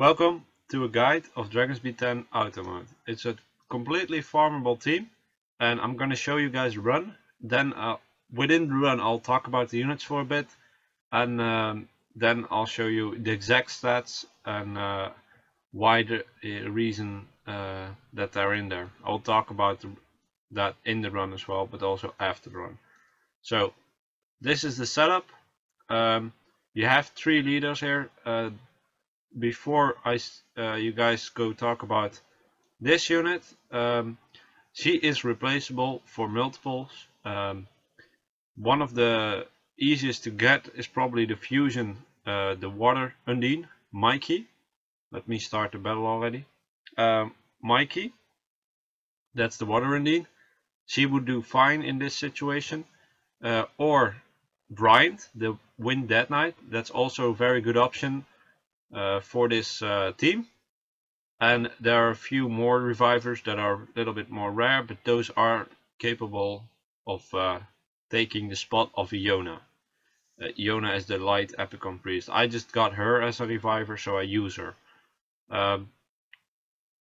Welcome to a guide of Dragons B10 automode. It's a completely farmable team and I'm going to show you guys run. Then within the run I'll talk about the units for a bit and then I'll show you the exact stats and why the reason that they're in there. I'll talk about that in the run as well, but also after the run. So this is the setup. You have 3 leaders here. Before you guys go talk about this unit, she is replaceable for multiples. One of the easiest to get is probably the fusion, the water Undine, Mikey. Let me start the battle already. Mikey, that's the water Undine. She would do fine in this situation. Or Bryant, the Wind Dead Knight. That's also a very good option for this team. And there are a few more revivers that are a little bit more rare, but those are capable of taking the spot of a Yona. Yona is the light Epicon priest. I just got her as a reviver, so I use her.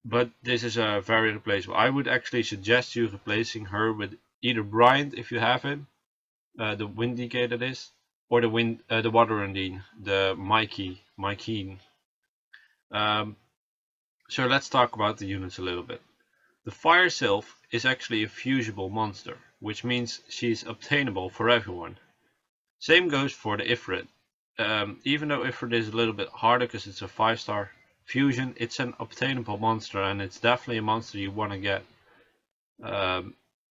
But this is a very replaceable. I would actually suggest you replacing her with either Bryant if you have him, the Wind DK that is, or the Water Undine, the Mikeen. So let's talk about the units a little bit. The Fire Sylph is actually a fusible monster, which means she's obtainable for everyone. Same goes for the Ifrit. Even though Ifrit is a little bit harder because it's a 5-star fusion, it's an obtainable monster and it's definitely a monster you want to get.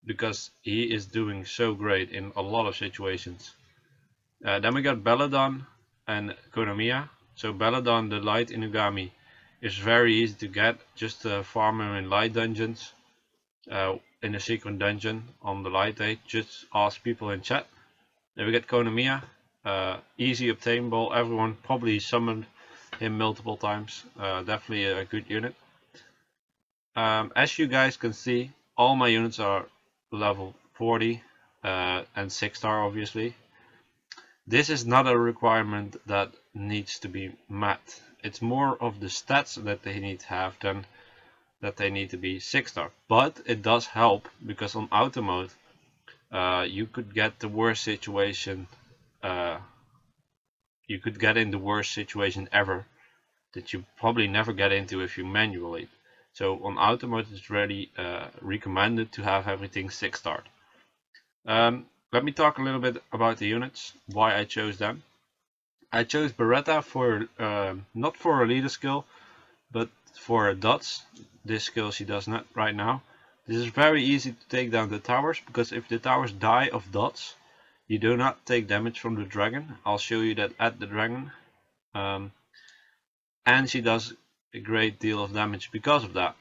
Because he is doing so great in a lot of situations. Then we got Belladonna and Konomiya. So Belladonna, the light Inugami, is very easy to get. Just farm him in light dungeons, in a secret dungeon on the light day. Just ask people in chat. Then we get Konomiya, easy obtainable. Everyone probably summoned him multiple times. Definitely a good unit. As you guys can see, all my units are level 40 and 6-star obviously. This is not a requirement that needs to be met. It's more of the stats that they need to have than that they need to be 6-star. But it does help because on auto mode you could get the worst situation. You could get in the worst situation ever that you probably never get into if you manually. So on auto mode it's really recommended to have everything 6-star. Let me talk a little bit about the units, why I chose them. I chose Beretta for not for a leader skill, but for a dots. This skill she does not right now. This is very easy to take down the towers, because if the towers die of dots, you do not take damage from the dragon. I'll show you that at the dragon. And she does a great deal of damage because of that.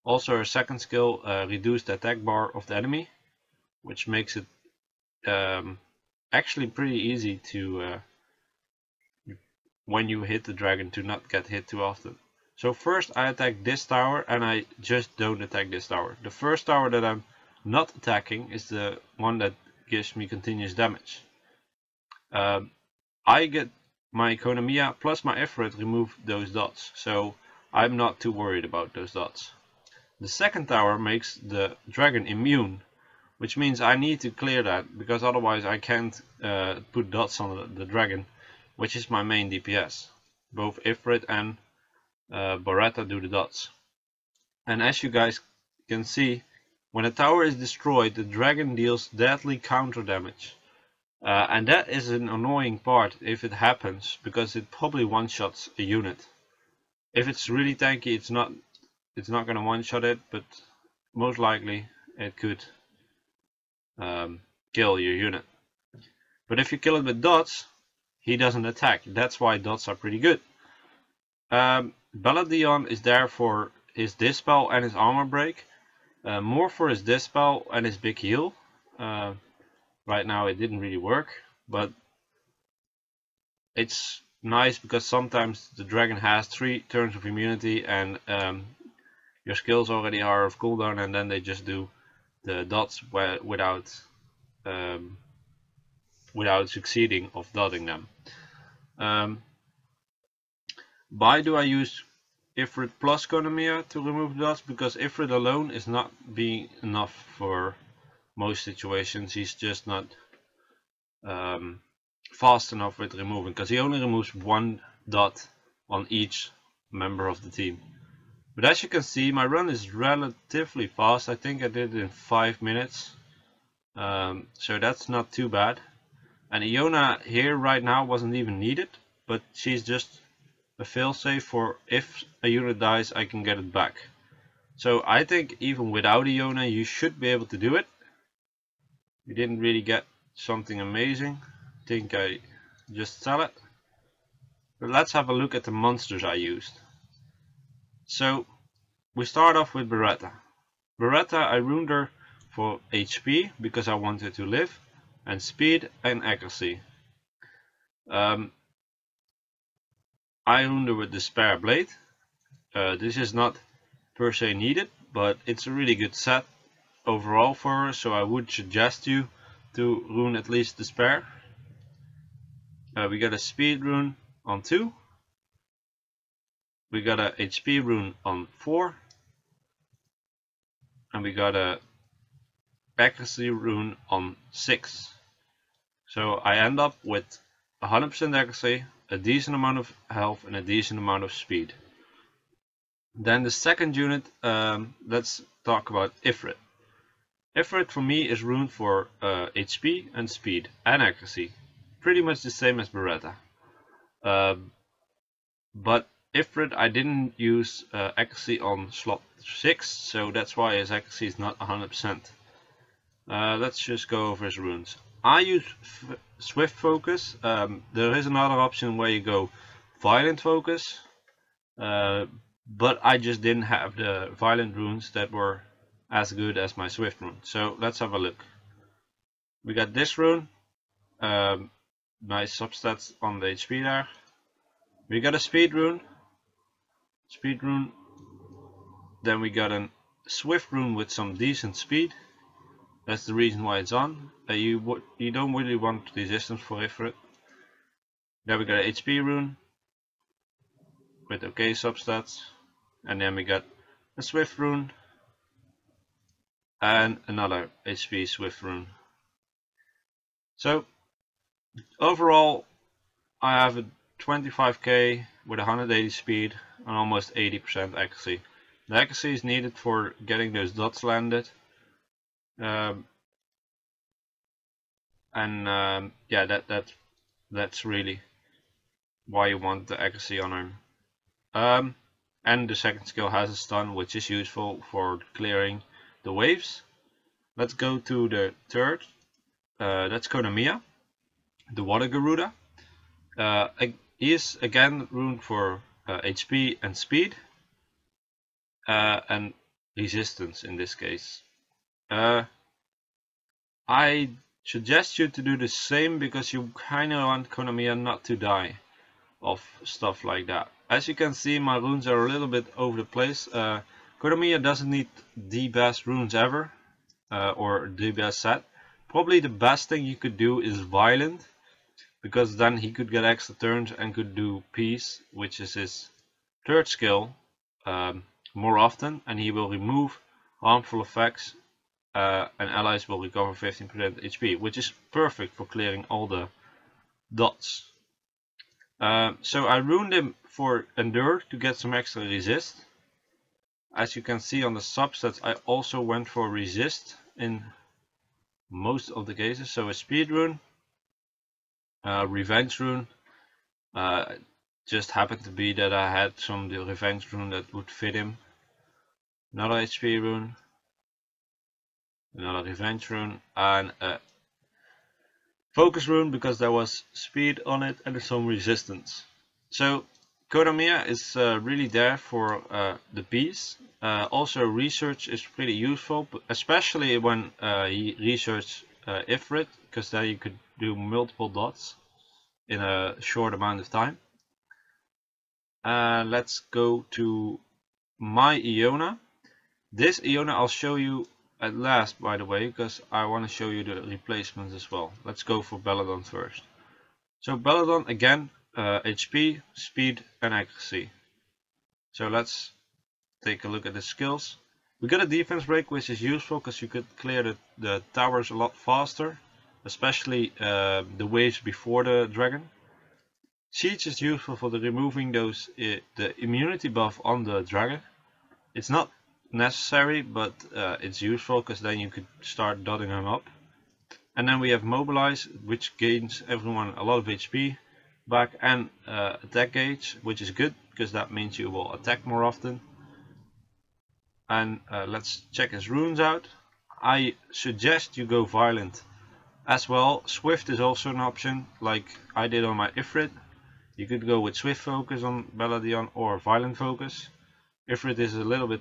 Also her second skill, reduced the attack bar of the enemy, which makes it actually pretty easy to when you hit the dragon to not get hit too often. So first I attack this tower and I just don't attack this tower. The first tower that I'm not attacking is the one that gives me continuous damage. I get my Konomiya plus my Ifrit remove those dots, so I'm not too worried about those dots. The second tower makes the dragon immune, which means I need to clear that, because otherwise I can't put dots on the dragon, which is my main DPS. Both Ifrit and Beretta do the dots. And as you guys can see, when a tower is destroyed, the dragon deals deadly counter damage. And that is an annoying part if it happens, because it probably one-shots a unit. If it's really tanky, it's not gonna one-shot it, but most likely it could kill your unit. But if you kill it with dots, he doesn't attack. That's why dots are pretty good. Belladonna is there for his dispel and his armor break. More for his dispel and his big heal. Right now it didn't really work, but it's nice because sometimes the dragon has 3 turns of immunity and your skills already are of cooldown, and then they just do the dots without without succeeding of dotting them. Why do I use Ifrit plus Konamiya to remove the dots? Because Ifrit alone is not being enough for most situations. He's just not fast enough with removing, because he only removes one dot on each member of the team. But as you can see, my run is relatively fast. I think I did it in 5 minutes, so that's not too bad. And Yona here right now wasn't even needed, but she's just a failsafe for if a unit dies I can get it back. So I think even without a Yona you should be able to do it. We didn't really get something amazing. I think I just sell it. But let's have a look at the monsters I used. So we start off with Beretta. Beretta, I ruined her for HP because I wanted to live, and speed and accuracy. I ruined her with the spare blade. This is not per se needed, but it's a really good set overall for her, so I would suggest you to rune at least the spare. We got a speed rune on 2. We got a HP rune on 4. And we got a accuracy rune on 6. So I end up with 100% accuracy, a decent amount of health and a decent amount of speed. Then the second unit, let's talk about Ifrit. Ifrit for me is runed for HP and speed and accuracy. Pretty much the same as Beretta. But Ifrit I didn't use accuracy on slot 6, so that's why his accuracy is not 100%. Let's just go over his runes. I use Swift Focus. There is another option where you go Violent Focus, but I just didn't have the Violent runes that were as good as my Swift rune. So let's have a look. We got this rune, nice substats on the HP there. We got a speed rune, then we got a Swift rune with some decent speed. That's the reason why it's on. You don't really want resistance for Ifrit. Then we got a HP rune with okay substats, and then we got a Swift rune and another HP Swift rune. So overall I have a 25k with 180 speed and almost 80% accuracy. The accuracy is needed for getting those dots landed. Yeah, that's really why you want the accuracy on him. And the second skill has a stun, which is useful for clearing the waves. Let's go to the third. That's Konamiya, the water Garuda. He is again runed for HP and speed, and resistance in this case. I suggest you to do the same because you kinda want Konamiya not to die of stuff like that. As you can see, my runes are a little bit over the place. Konamiya doesn't need the best runes ever, or the best set. Probably the best thing you could do is Violent, because then he could get extra turns and could do Peace, which is his third skill, more often, and he will remove harmful effects, and allies will recover 15% HP, which is perfect for clearing all the dots. So I ruined him for Endure to get some extra resist. As you can see on the substats, I also went for resist in most of the cases. So a speed rune, revenge rune. Just happened to be that I had some the revenge rune that would fit him. Another HP rune, another revenge rune, and a focus rune because there was speed on it and some resistance. So Konamiya is really there for the piece. Also research is pretty useful, especially when he researched Ifrit, because then you could do multiple dots in a short amount of time. Let's go to my Yona. This Yona I'll show you at last, by the way, because I want to show you the replacements as well. Let's go for Belladonna first. So Belladonna again HP, speed and accuracy. So let's take a look at the skills. We got a defense break, which is useful because you could clear the towers a lot faster, especially the waves before the dragon. Siege is useful for removing the immunity buff on the dragon. It's not necessary, but it's useful because then you could start dotting them up. And then we have mobilize, which gains everyone a lot of HP back, and attack gauge, which is good because that means you will attack more often. And let's check his runes out. I suggest you go violent as well. Swift is also an option, like I did on my Ifrit. You could go with swift focus on Belladonna or violent focus. Ifrit is a little bit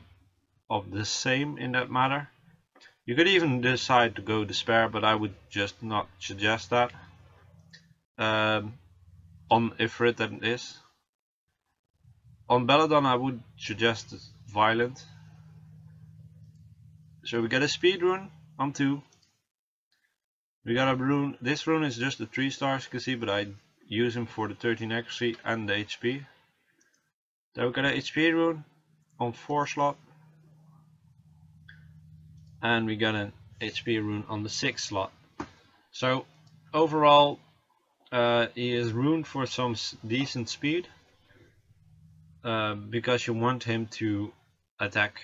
of the same in that matter. You could even decide to go despair, but I would just not suggest that. On Ifrit that is. On Belladonna I would suggest violent. So we get a speed rune on 2. We got a rune. This rune is just a 3 stars, you can see, but I use him for the 13 accuracy and the HP. Then we got a HP rune on 4 slot. And we got an HP rune on the 6th slot. So overall he is runed for some decent speed because you want him to attack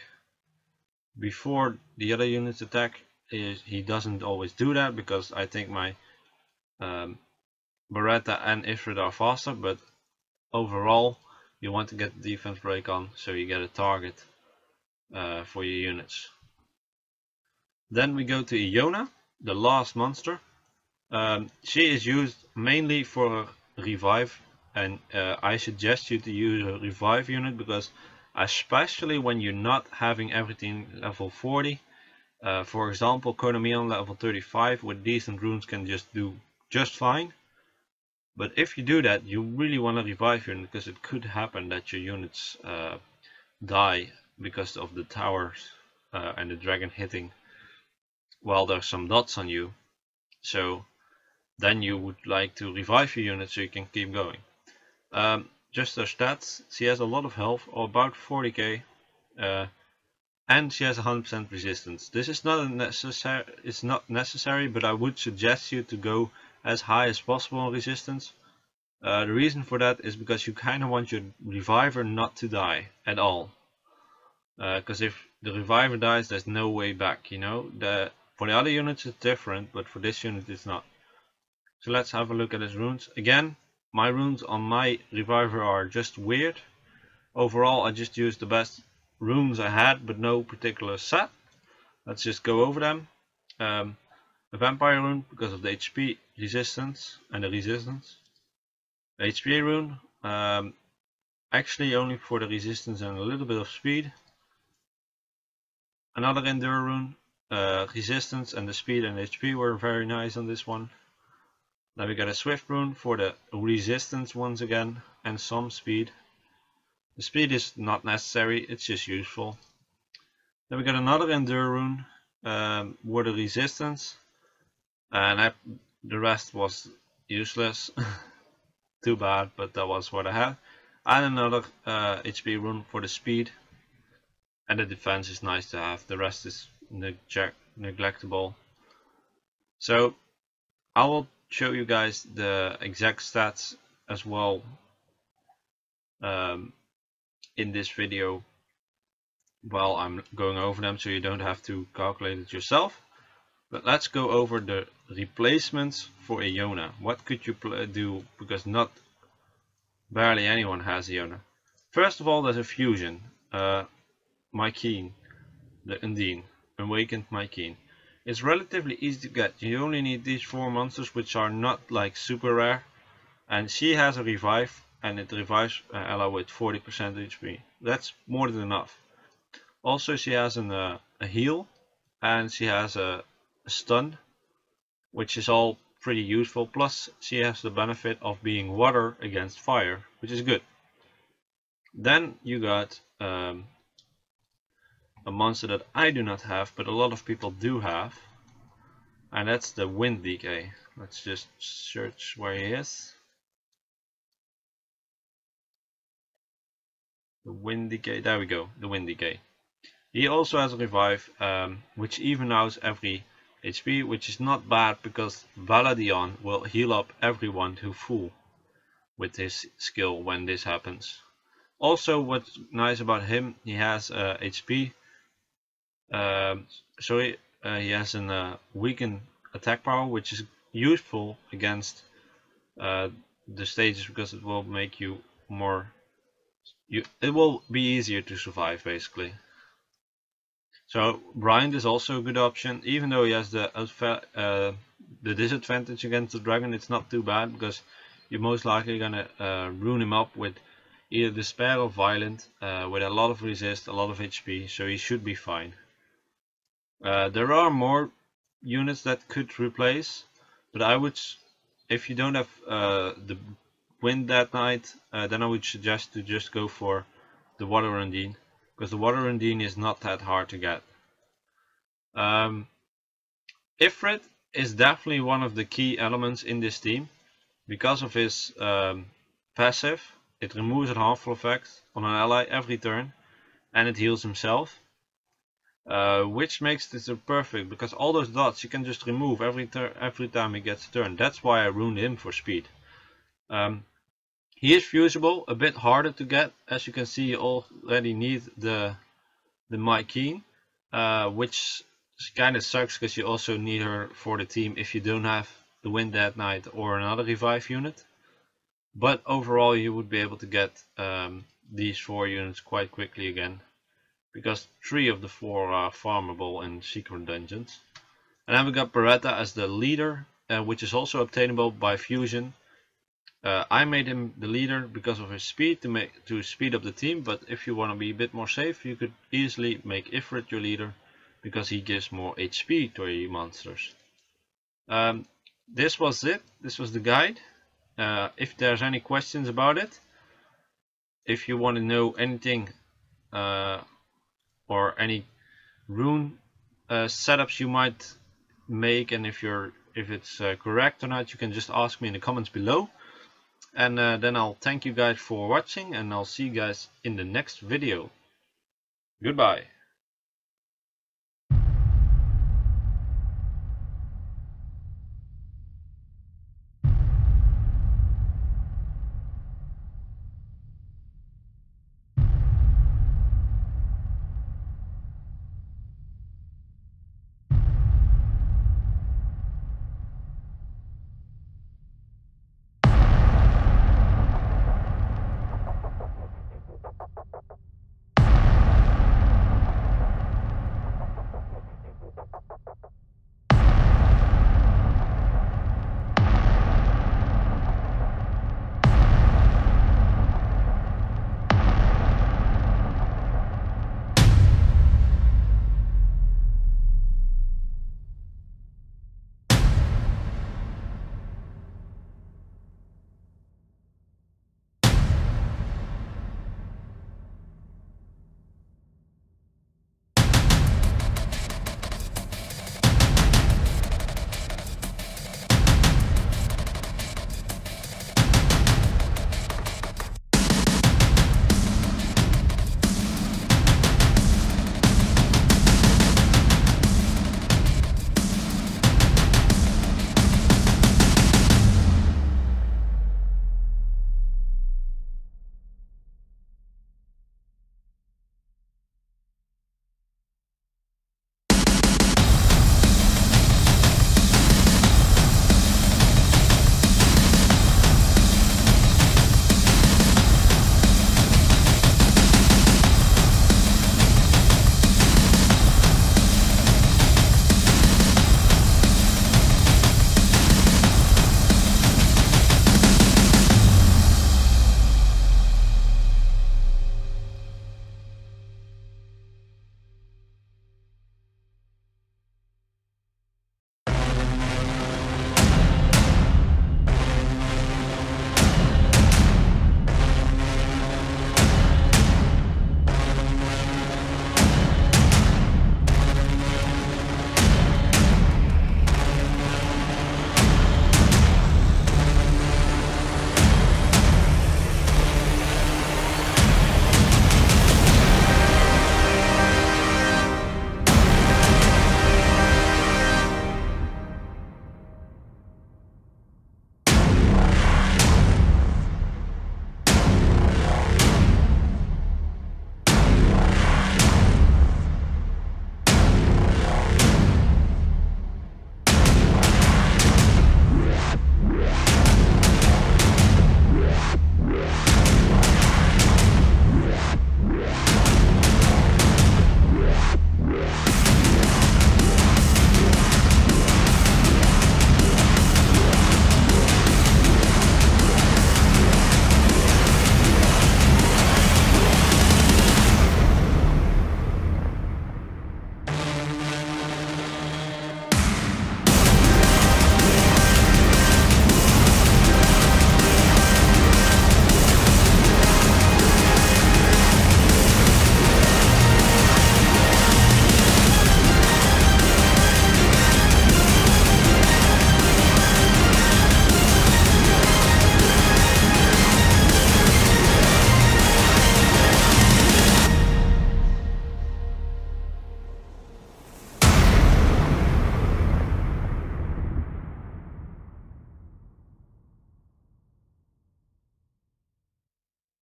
before the other units attack. He doesn't always do that because I think my Beretta and Ifrit are faster, but overall you want to get the defense break on so you get a target for your units. Then we go to Yona, the last monster. She is used mainly for revive, and I suggest you to use a revive unit because especially when you're not having everything level 40. For example, Konami on level 35 with decent runes can just do just fine. But if you do that, you really want to revive unit because it could happen that your units die because of the towers and the dragon hitting while there's some dots on you. So then you would like to revive your unit so you can keep going. Just her stats, she has a lot of health, or about 40k, and she has 100% resistance. This is not necessary, but I would suggest you to go as high as possible on resistance. The reason for that is because you kind of want your reviver not to die at all. Because if the reviver dies, there's no way back, you know. For the other units it's different, but for this unit it's not. So let's have a look at his runes. Again, my runes on my reviver are just weird. Overall I just used the best runes I had, but no particular set. Let's just go over them. A vampire rune because of the HP resistance and the resistance. HP rune actually only for the resistance and a little bit of speed. Another endure rune, resistance and the speed and HP were very nice on this one. Then we got a swift rune for the resistance once again and some speed. The speed is not necessary, it's just useful. Then we got another endure rune for the resistance, and the rest was useless. Too bad, but that was what I had. And another HP rune for the speed, and the defense is nice to have. The rest is neglectable. So I will show you guys the exact stats as well in this video while I'm going over them, so you don't have to calculate it yourself. But let's go over the replacements for a Yona. What could you do, because not barely anyone has a Yona. First of all, there's a fusion. Mycene, the Undine, Awakened Mycene. It's relatively easy to get. You only need these 4 monsters, which are not like super rare, and she has a revive, and it revives ally with 40% HP. That's more than enough. Also she has a heal, and she has a stun, which is all pretty useful. Plus she has the benefit of being water against fire, which is good. Then you got a monster that I do not have, but a lot of people do have, and that's the Wind DK. Let's just search where he is. The wind decay, there we go, the wind decay. He also has a revive, which even out every HP, which is not bad because Belladonna will heal up everyone to full with his skill when this happens. Also, what's nice about him, he has HP, so he has a weakened attack power, which is useful against the stages because it will make you more. It will be easier to survive basically. So Bryant is also a good option, even though he has the disadvantage against the dragon. It's not too bad because you're most likely gonna ruin him up with either despair or violent, with a lot of resist, a lot of HP, so he should be fine. There are more units that could replace, but I would, if you don't have the wind that night, then I would suggest to just go for the water undine, because the water undine is not that hard to get. Ifrit is definitely one of the key elements in this team because of his passive. It removes a harmful effect on an ally every turn, and it heals himself, which makes this perfect because all those dots you can just remove every time he gets a turn. That's why I ruined him for speed. He is fusible, a bit harder to get. As you can see, you already need the Mykeen, which kind of sucks because you also need her for the team if you don't have the Wind that night or another revive unit. But overall you would be able to get these 4 units quite quickly again, because 3 of the 4 are farmable in secret dungeons. And then we got Beretta as the leader, which is also obtainable by fusion. I made him the leader because of his speed, to speed up the team, but if you want to be a bit more safe, you could easily make Ifrit your leader because he gives more HP to your monsters. This was it. This was the guide. If there's any questions about it, if you want to know anything or any rune setups you might make, and if it's correct or not, you can just ask me in the comments below. And then I'll thank you guys for watching, and I'll see you guys in the next video. Goodbye.